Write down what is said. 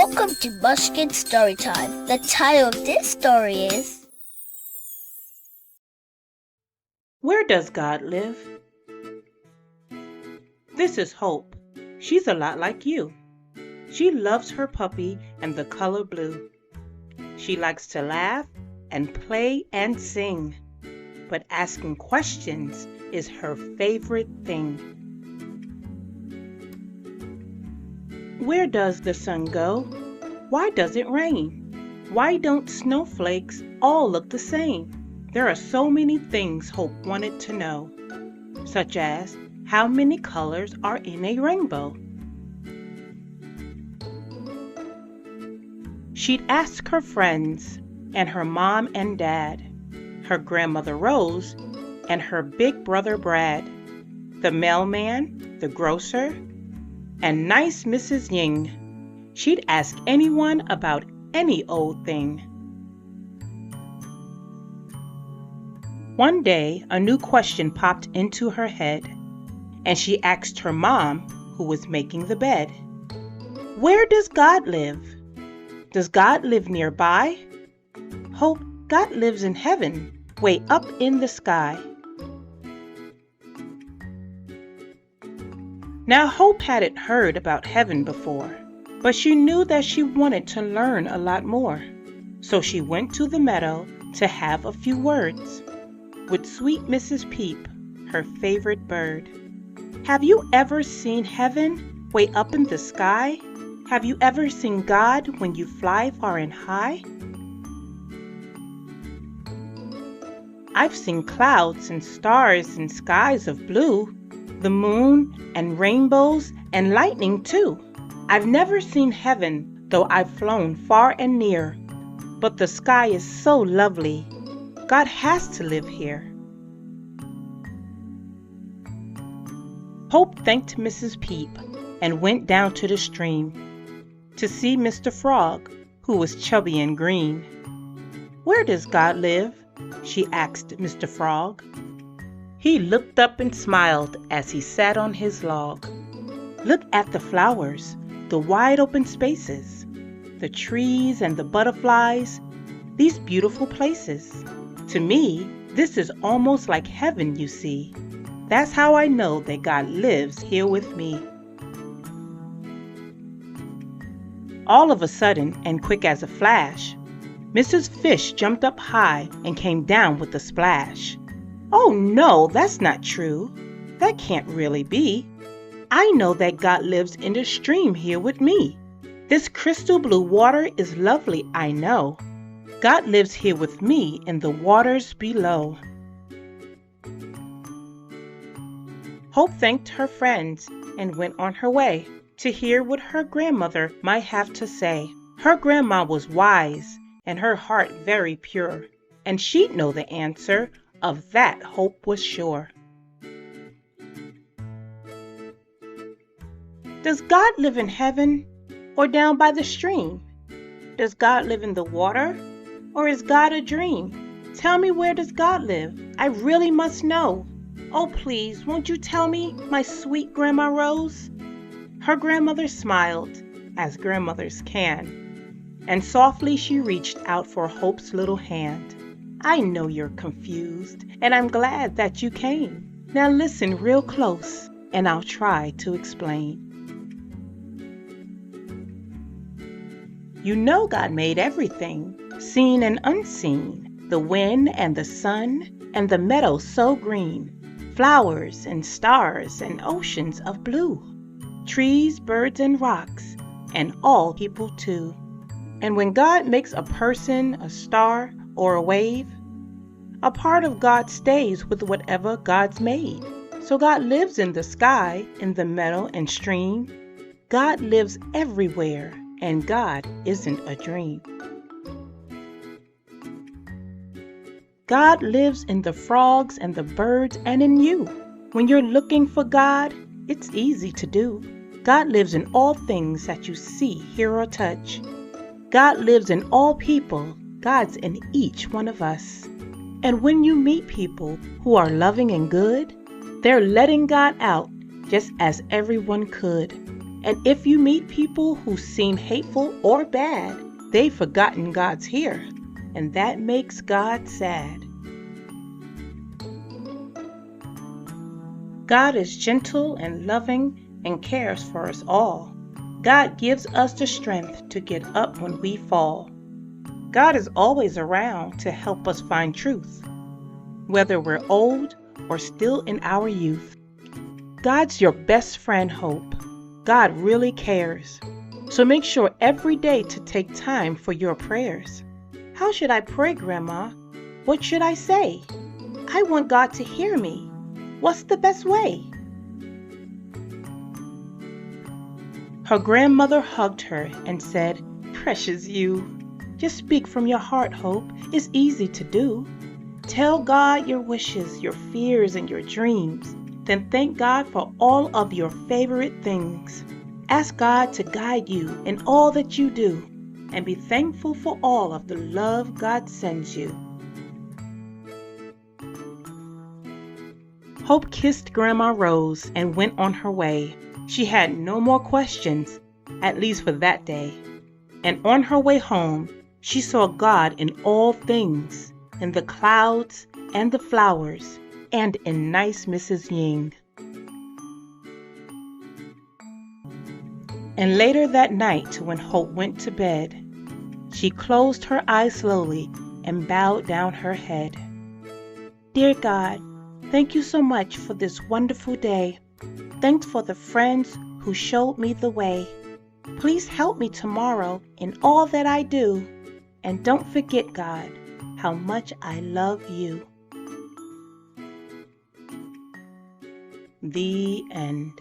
Welcome to Munchkin Storytime. The title of this story is Where does God live? This is Hope. She's a lot like you. She loves her puppy and the color blue. She likes to laugh and play and sing, but asking questions is her favorite thing. Where does the sun go? Why does it rain? Why don't snowflakes all look the same? There are so many things Hope wanted to know, such as how many colors are in a rainbow. She'd ask her friends and her mom and dad, her grandmother Rose, and her big brother Brad, the mailman, the grocer, and nice Mrs. Ying. She'd ask anyone about any old thing. One day, a new question popped into her head, and she asked her mom, who was making the bed, "Where does God live? Does God live nearby?" "Hope, God lives in heaven, way up in the sky." Now, Hope hadn't heard about heaven before, but she knew that she wanted to learn a lot more. So she went to the meadow to have a few words with sweet Mrs. Peep, her favorite bird. "Have you ever seen heaven way up in the sky? Have you ever seen God when you fly far and high?" "I've seen clouds and stars and skies of blue, the moon and rainbows and lightning too. I've never seen heaven, though I've flown far and near. But the sky is so lovely. God has to live here." Hope thanked Mrs. Peep and went down to the stream to see Mr. Frog, who was chubby and green. "Where does God live?" she asked Mr. Frog. He looked up and smiled as he sat on his log. "Look at the flowers, the wide open spaces, the trees and the butterflies, these beautiful places. To me, this is almost like heaven, you see. That's how I know that God lives here with me." All of a sudden, and quick as a flash, Mrs. Fish jumped up high and came down with a splash. "Oh no, that's not true. That can't really be. I know that God lives in the stream here with me. This crystal blue water is lovely, I know. God lives here with me in the waters below." Hope thanked her friends and went on her way to hear what her grandmother might have to say. Her grandma was wise and her heart very pure, and she'd know the answer. Of that Hope was sure. Does God live in heaven or down by the stream? Does God live in the water or is God a dream? Tell me, where does God live? I really must know. Oh, please, won't you tell me, my sweet Grandma Rose? Her grandmother smiled, as grandmothers can, and softly she reached out for Hope's little hand. "I know you're confused, and I'm glad that you came. Now listen real close, and I'll try to explain. You know God made everything, seen and unseen, the wind and the sun, and the meadow so green, flowers and stars and oceans of blue, trees, birds, and rocks, and all people too. And when God makes a person, a star, or a wave, a part of God stays with whatever God's made. So God lives in the sky, in the meadow and stream. God lives everywhere, and God isn't a dream. God lives in the frogs and the birds and in you. When you're looking for God, it's easy to do. God lives in all things that you see, hear, or touch. God lives in all people. God's in each one of us. And when you meet people who are loving and good, they're letting God out just as everyone could. And if you meet people who seem hateful or bad, they've forgotten God's here, and that makes God sad. God is gentle and loving and cares for us all. God gives us the strength to get up when we fall. God is always around to help us find truth, whether we're old or still in our youth. God's your best friend, Hope. God really cares. So make sure every day to take time for your prayers. How should I pray, Grandma? What should I say? I want God to hear me. What's the best way? Her grandmother hugged her and said, "Precious you. Just speak from your heart, Hope. It's easy to do. Tell God your wishes, your fears, and your dreams. Then thank God for all of your favorite things. Ask God to guide you in all that you do, and be thankful for all of the love God sends you." Hope kissed Grandma Rose and went on her way. She had no more questions, at least for that day. And on her way home, she saw God in all things, in the clouds and the flowers, and in nice Mrs. Ying. And later that night, when Hope went to bed, she closed her eyes slowly and bowed down her head. Dear God, thank you so much for this wonderful day. Thanks for the friends who showed me the way. Please help me tomorrow in all that I do. And don't forget, God, how much I love you. The end.